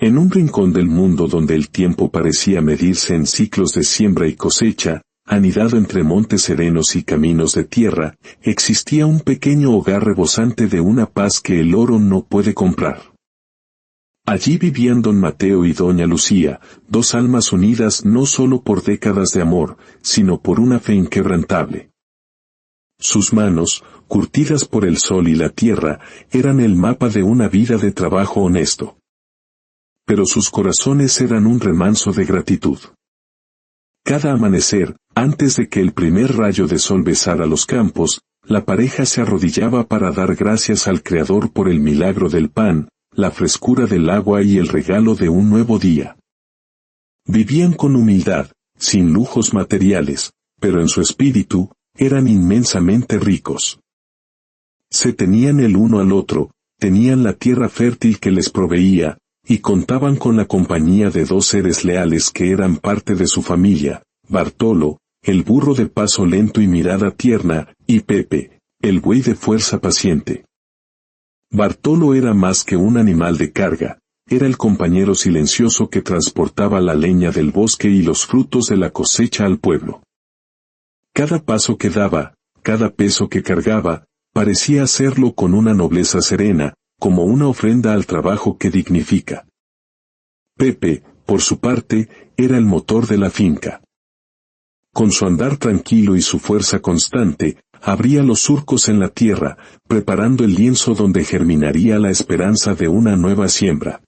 En un rincón del mundo donde el tiempo parecía medirse en ciclos de siembra y cosecha, anidado entre montes serenos y caminos de tierra, existía un pequeño hogar rebosante de una paz que el oro no puede comprar. Allí vivían don Mateo y doña Lucía, dos almas unidas no solo por décadas de amor, sino por una fe inquebrantable. Sus manos, curtidas por el sol y la tierra, eran el mapa de una vida de trabajo honesto. Pero sus corazones eran un remanso de gratitud. Cada amanecer, antes de que el primer rayo de sol besara los campos, la pareja se arrodillaba para dar gracias al Creador por el milagro del pan, la frescura del agua y el regalo de un nuevo día. Vivían con humildad, sin lujos materiales, pero en su espíritu, eran inmensamente ricos. Se tenían el uno al otro, tenían la tierra fértil que les proveía, y contaban con la compañía de dos seres leales que eran parte de su familia, Bartolo, el burro de paso lento y mirada tierna, y Pepe, el buey de fuerza paciente. Bartolo era más que un animal de carga, era el compañero silencioso que transportaba la leña del bosque y los frutos de la cosecha al pueblo. Cada paso que daba, cada peso que cargaba, parecía hacerlo con una nobleza serena, como una ofrenda al trabajo que dignifica. Pepe, por su parte, era el motor de la finca. Con su andar tranquilo y su fuerza constante, abría los surcos en la tierra, preparando el lienzo donde germinaría la esperanza de una nueva siembra.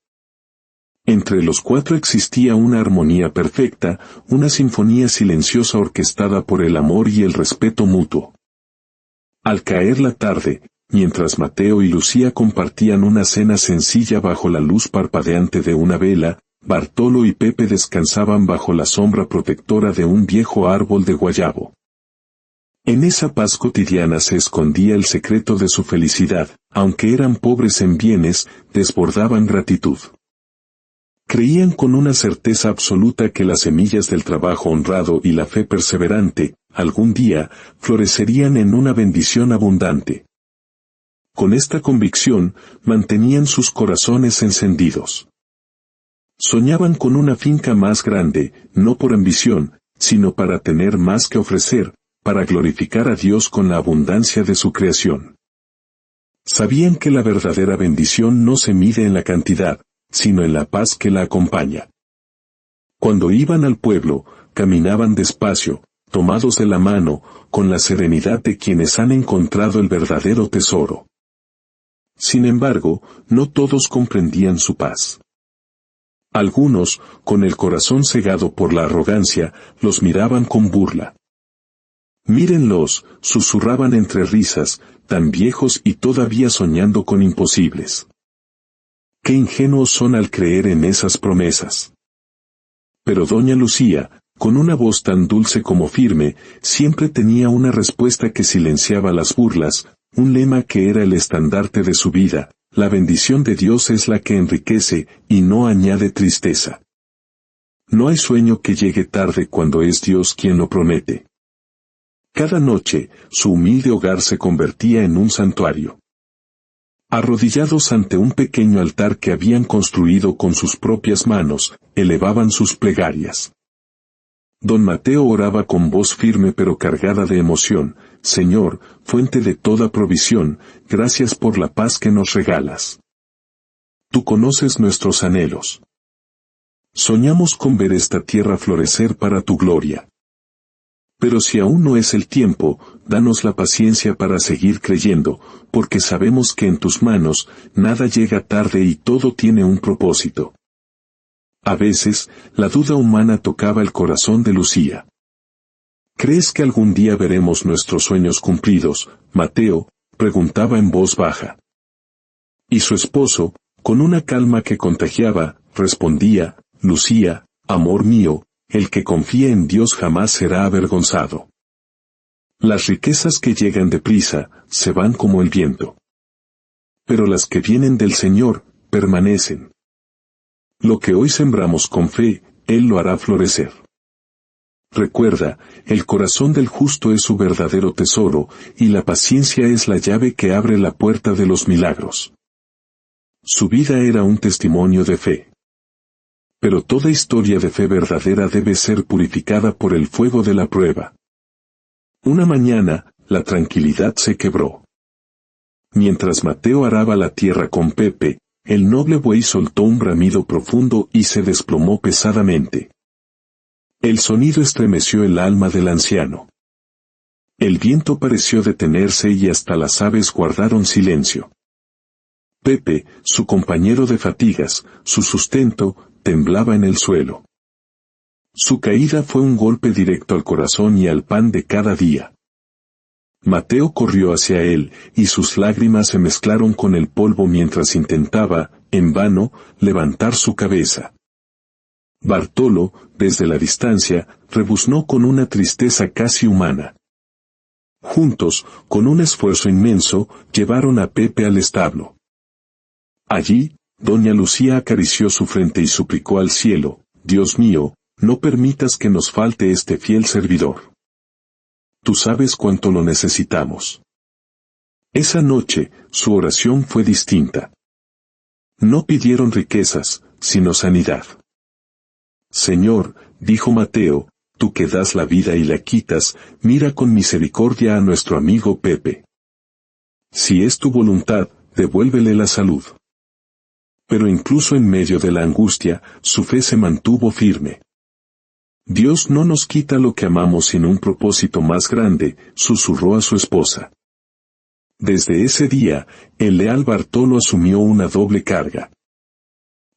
Entre los cuatro existía una armonía perfecta, una sinfonía silenciosa orquestada por el amor y el respeto mutuo. Al caer la tarde, mientras Mateo y Lucía compartían una cena sencilla bajo la luz parpadeante de una vela, Bartolo y Pepe descansaban bajo la sombra protectora de un viejo árbol de guayabo. En esa paz cotidiana se escondía el secreto de su felicidad, aunque eran pobres en bienes, desbordaban gratitud. Creían con una certeza absoluta que las semillas del trabajo honrado y la fe perseverante, algún día, florecerían en una bendición abundante. Con esta convicción, mantenían sus corazones encendidos. Soñaban con una finca más grande, no por ambición, sino para tener más que ofrecer, para glorificar a Dios con la abundancia de su creación. Sabían que la verdadera bendición no se mide en la cantidad, sino en la paz que la acompaña. Cuando iban al pueblo, caminaban despacio, tomados de la mano, con la serenidad de quienes han encontrado el verdadero tesoro. Sin embargo, no todos comprendían su paz. Algunos, con el corazón cegado por la arrogancia, los miraban con burla. Mírenlos, susurraban entre risas, tan viejos y todavía soñando con imposibles. Qué ingenuos son al creer en esas promesas. Pero doña Lucía, con una voz tan dulce como firme, siempre tenía una respuesta que silenciaba las burlas, un lema que era el estandarte de su vida: la bendición de Dios es la que enriquece, y no añade tristeza. No hay sueño que llegue tarde cuando es Dios quien lo promete. Cada noche, su humilde hogar se convertía en un santuario. Arrodillados ante un pequeño altar que habían construido con sus propias manos, elevaban sus plegarias. Don Mateo oraba con voz firme pero cargada de emoción: Señor, fuente de toda provisión, gracias por la paz que nos regalas. Tú conoces nuestros anhelos. Soñamos con ver esta tierra florecer para tu gloria. Pero si aún no es el tiempo, danos la paciencia para seguir creyendo, porque sabemos que en tus manos, nada llega tarde y todo tiene un propósito. A veces, la duda humana tocaba el corazón de Lucía. ¿Crees que algún día veremos nuestros sueños cumplidos, Mateo?, preguntaba en voz baja. Y su esposo, con una calma que contagiaba, respondía: Lucía, amor mío, el que confía en Dios jamás será avergonzado. Las riquezas que llegan deprisa, se van como el viento. Pero las que vienen del Señor, permanecen. Lo que hoy sembramos con fe, Él lo hará florecer. Recuerda, el corazón del justo es su verdadero tesoro, y la paciencia es la llave que abre la puerta de los milagros. Su vida era un testimonio de fe. Pero toda historia de fe verdadera debe ser purificada por el fuego de la prueba. Una mañana, la tranquilidad se quebró. Mientras Mateo araba la tierra con Pepe, el noble buey soltó un bramido profundo y se desplomó pesadamente. El sonido estremeció el alma del anciano. El viento pareció detenerse y hasta las aves guardaron silencio. Pepe, su compañero de fatigas, su sustento, temblaba en el suelo. Su caída fue un golpe directo al corazón y al pan de cada día. Mateo corrió hacia él, y sus lágrimas se mezclaron con el polvo mientras intentaba, en vano, levantar su cabeza. Bartolo, desde la distancia, rebuznó con una tristeza casi humana. Juntos, con un esfuerzo inmenso, llevaron a Pepe al establo. Allí, doña Lucía acarició su frente y suplicó al cielo: Dios mío, no permitas que nos falte este fiel servidor. Tú sabes cuánto lo necesitamos. Esa noche, su oración fue distinta. No pidieron riquezas, sino sanidad. Señor, dijo Mateo, tú que das la vida y la quitas, mira con misericordia a nuestro amigo Pepe. Si es tu voluntad, devuélvele la salud. Pero incluso en medio de la angustia, su fe se mantuvo firme. Dios no nos quita lo que amamos sin un propósito más grande, susurró a su esposa. Desde ese día, el leal Bartolo asumió una doble carga.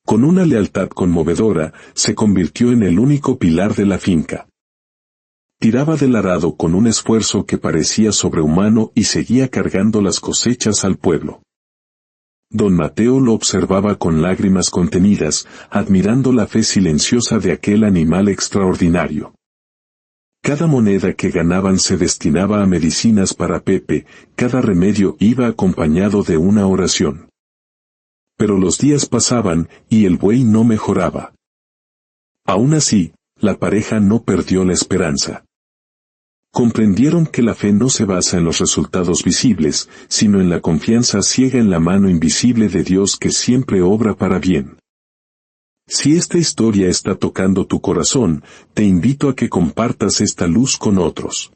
Con una lealtad conmovedora, se convirtió en el único pilar de la finca. Tiraba del arado con un esfuerzo que parecía sobrehumano y seguía cargando las cosechas al pueblo. Don Mateo lo observaba con lágrimas contenidas, admirando la fe silenciosa de aquel animal extraordinario. Cada moneda que ganaban se destinaba a medicinas para Pepe, cada remedio iba acompañado de una oración. Pero los días pasaban, y el buey no mejoraba. Aún así, la pareja no perdió la esperanza. Comprendieron que la fe no se basa en los resultados visibles, sino en la confianza ciega en la mano invisible de Dios que siempre obra para bien. Si esta historia está tocando tu corazón, te invito a que compartas esta luz con otros.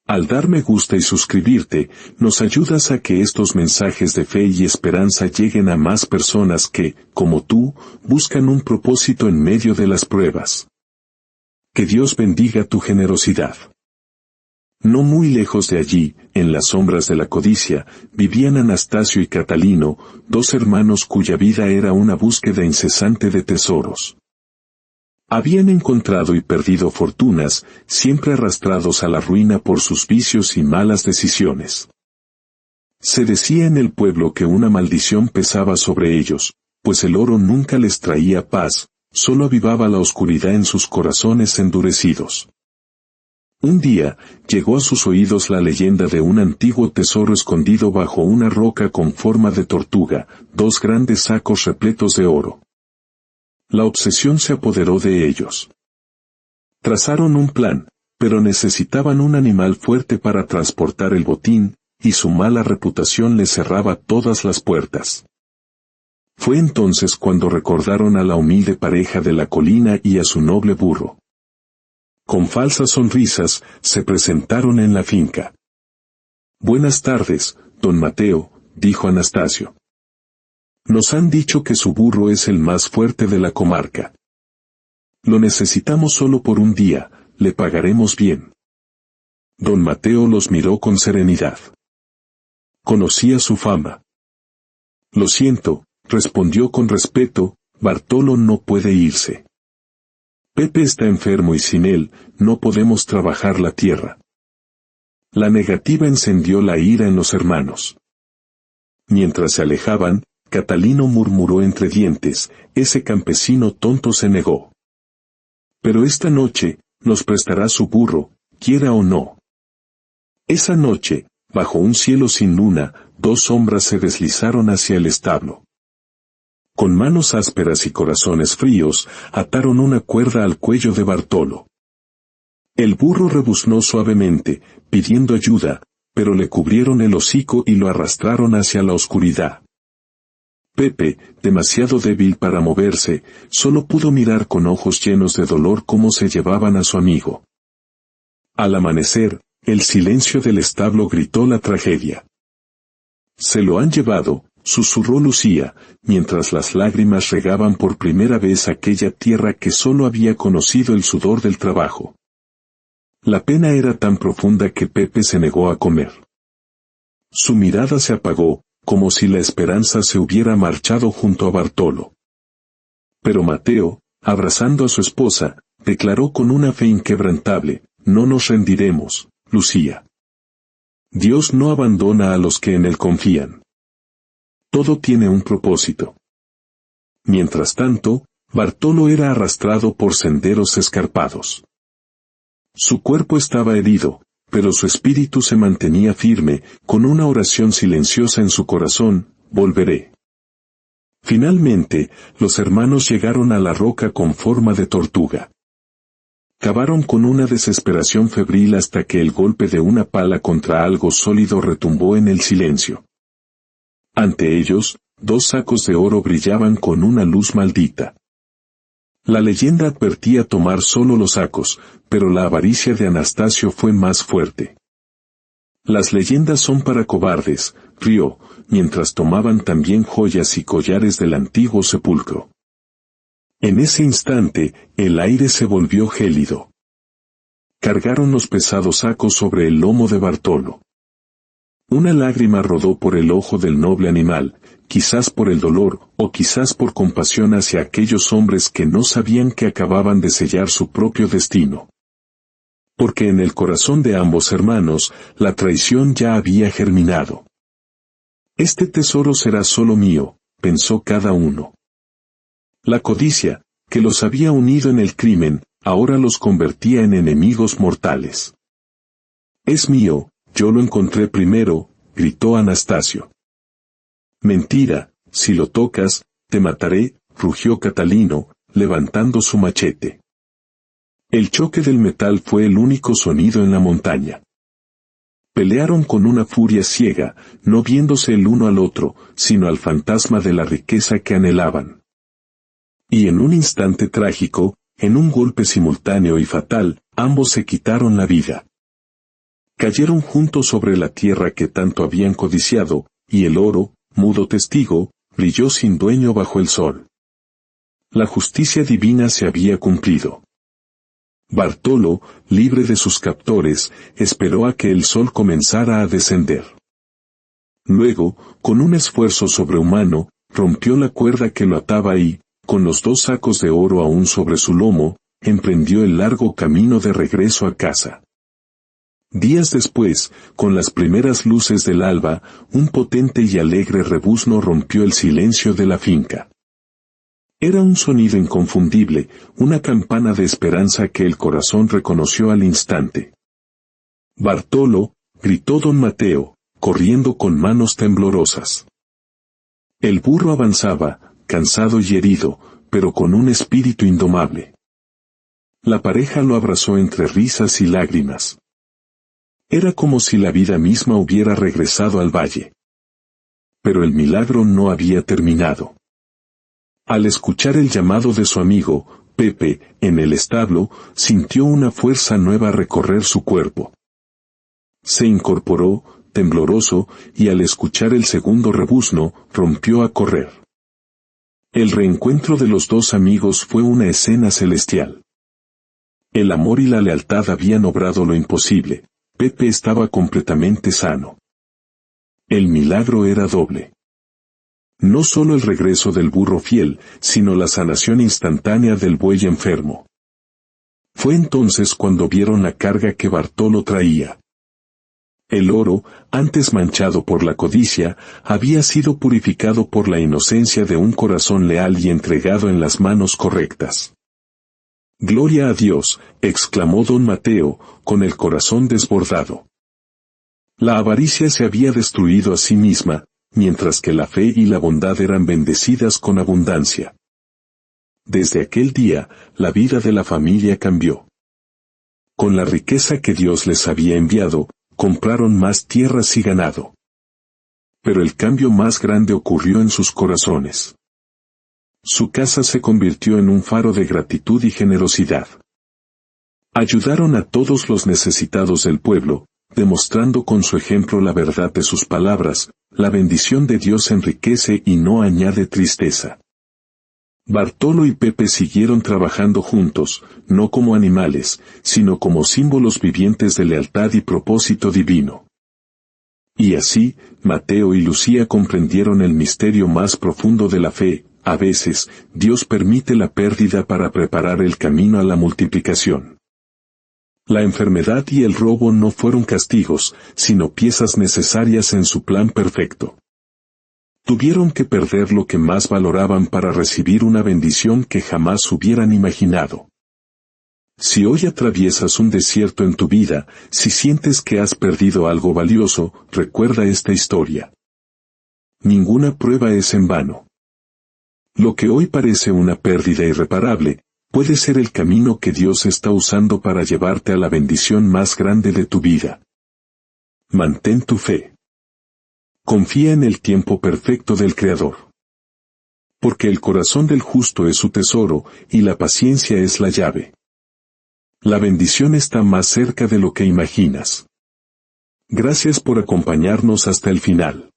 Al dar me gusta y suscribirte, nos ayudas a que estos mensajes de fe y esperanza lleguen a más personas que, como tú, buscan un propósito en medio de las pruebas. Que Dios bendiga tu generosidad. No muy lejos de allí, en las sombras de la codicia, vivían Anastasio y Catalino, dos hermanos cuya vida era una búsqueda incesante de tesoros. Habían encontrado y perdido fortunas, siempre arrastrados a la ruina por sus vicios y malas decisiones. Se decía en el pueblo que una maldición pesaba sobre ellos, pues el oro nunca les traía paz, solo avivaba la oscuridad en sus corazones endurecidos. Un día, llegó a sus oídos la leyenda de un antiguo tesoro escondido bajo una roca con forma de tortuga, dos grandes sacos repletos de oro. La obsesión se apoderó de ellos. Trazaron un plan, pero necesitaban un animal fuerte para transportar el botín, y su mala reputación les cerraba todas las puertas. Fue entonces cuando recordaron a la humilde pareja de la colina y a su noble burro. Con falsas sonrisas, se presentaron en la finca. Buenas tardes, don Mateo, dijo Anastasio. Nos han dicho que su burro es el más fuerte de la comarca. Lo necesitamos solo por un día, le pagaremos bien. Don Mateo los miró con serenidad. Conocía su fama. Lo siento, respondió con respeto, Bartolo no puede irse. Pepe está enfermo y sin él, no podemos trabajar la tierra. La negativa encendió la ira en los hermanos. Mientras se alejaban, Catalino murmuró entre dientes, ese campesino tonto se negó. Pero esta noche, nos prestará su burro, quiera o no. Esa noche, bajo un cielo sin luna, dos sombras se deslizaron hacia el establo. Con manos ásperas y corazones fríos, ataron una cuerda al cuello de Bartolo. El burro rebuznó suavemente, pidiendo ayuda, pero le cubrieron el hocico y lo arrastraron hacia la oscuridad. Pepe, demasiado débil para moverse, solo pudo mirar con ojos llenos de dolor cómo se llevaban a su amigo. Al amanecer, el silencio del establo gritó la tragedia. «Se lo han llevado», susurró Lucía, mientras las lágrimas regaban por primera vez aquella tierra que solo había conocido el sudor del trabajo. La pena era tan profunda que Pepe se negó a comer. Su mirada se apagó, como si la esperanza se hubiera marchado junto a Bartolo. Pero Mateo, abrazando a su esposa, declaró con una fe inquebrantable: «No nos rendiremos, Lucía. Dios no abandona a los que en Él confían. Todo tiene un propósito». Mientras tanto, Bartolo era arrastrado por senderos escarpados. Su cuerpo estaba herido, pero su espíritu se mantenía firme, con una oración silenciosa en su corazón: «Volveré». Finalmente, los hermanos llegaron a la roca con forma de tortuga. Cavaron con una desesperación febril hasta que el golpe de una pala contra algo sólido retumbó en el silencio. Ante ellos, 2 sacos de oro brillaban con una luz maldita. La leyenda advertía tomar solo los sacos, pero la avaricia de Anastasio fue más fuerte. «Las leyendas son para cobardes», rió, mientras tomaban también joyas y collares del antiguo sepulcro. En ese instante, el aire se volvió gélido. Cargaron los pesados sacos sobre el lomo de Bartolo. Una lágrima rodó por el ojo del noble animal, quizás por el dolor, o quizás por compasión hacia aquellos hombres que no sabían que acababan de sellar su propio destino. Porque en el corazón de ambos hermanos, la traición ya había germinado. «Este tesoro será solo mío», pensó cada uno. La codicia, que los había unido en el crimen, ahora los convertía en enemigos mortales. «Es mío, yo lo encontré primero», gritó Anastasio. «Mentira, si lo tocas, te mataré», rugió Catalino, levantando su machete. El choque del metal fue el único sonido en la montaña. Pelearon con una furia ciega, no viéndose el uno al otro, sino al fantasma de la riqueza que anhelaban. Y en un instante trágico, en un golpe simultáneo y fatal, ambos se quitaron la vida. Cayeron juntos sobre la tierra que tanto habían codiciado, y el oro, mudo testigo, brilló sin dueño bajo el sol. La justicia divina se había cumplido. Bartolo, libre de sus captores, esperó a que el sol comenzara a descender. Luego, con un esfuerzo sobrehumano, rompió la cuerda que lo ataba y, con los 2 sacos de oro aún sobre su lomo, emprendió el largo camino de regreso a casa. Días después, con las primeras luces del alba, un potente y alegre rebuzno rompió el silencio de la finca. Era un sonido inconfundible, una campana de esperanza que el corazón reconoció al instante. «Bartolo», gritó don Mateo, corriendo con manos temblorosas. El burro avanzaba, cansado y herido, pero con un espíritu indomable. La pareja lo abrazó entre risas y lágrimas. Era como si la vida misma hubiera regresado al valle. Pero el milagro no había terminado. Al escuchar el llamado de su amigo, Pepe, en el establo, sintió una fuerza nueva recorrer su cuerpo. Se incorporó, tembloroso, y al escuchar el segundo rebuzno, rompió a correr. El reencuentro de los 2 amigos fue una escena celestial. El amor y la lealtad habían obrado lo imposible. Pepe estaba completamente sano. El milagro era doble. No solo el regreso del burro fiel, sino la sanación instantánea del buey enfermo. Fue entonces cuando vieron la carga que Bartolo traía. El oro, antes manchado por la codicia, había sido purificado por la inocencia de un corazón leal y entregado en las manos correctas. «Gloria a Dios», exclamó don Mateo, con el corazón desbordado. La avaricia se había destruido a sí misma, mientras que la fe y la bondad eran bendecidas con abundancia. Desde aquel día, la vida de la familia cambió. Con la riqueza que Dios les había enviado, compraron más tierras y ganado. Pero el cambio más grande ocurrió en sus corazones. Su casa se convirtió en un faro de gratitud y generosidad. Ayudaron a todos los necesitados del pueblo, demostrando con su ejemplo la verdad de sus palabras: la bendición de Dios enriquece y no añade tristeza. Bartolo y Pepe siguieron trabajando juntos, no como animales, sino como símbolos vivientes de lealtad y propósito divino. Y así, Mateo y Lucía comprendieron el misterio más profundo de la fe: a veces, Dios permite la pérdida para preparar el camino a la multiplicación. La enfermedad y el robo no fueron castigos, sino piezas necesarias en su plan perfecto. Tuvieron que perder lo que más valoraban para recibir una bendición que jamás hubieran imaginado. Si hoy atraviesas un desierto en tu vida, si sientes que has perdido algo valioso, recuerda esta historia. Ninguna prueba es en vano. Lo que hoy parece una pérdida irreparable, puede ser el camino que Dios está usando para llevarte a la bendición más grande de tu vida. Mantén tu fe. Confía en el tiempo perfecto del Creador. Porque el corazón del justo es su tesoro, y la paciencia es la llave. La bendición está más cerca de lo que imaginas. Gracias por acompañarnos hasta el final.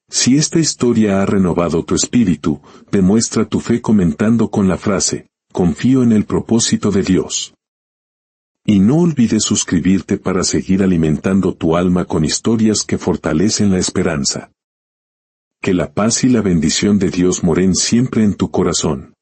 Si esta historia ha renovado tu espíritu, demuestra tu fe comentando con la frase: confío en el propósito de Dios. Y no olvides suscribirte para seguir alimentando tu alma con historias que fortalecen la esperanza. Que la paz y la bendición de Dios moren siempre en tu corazón.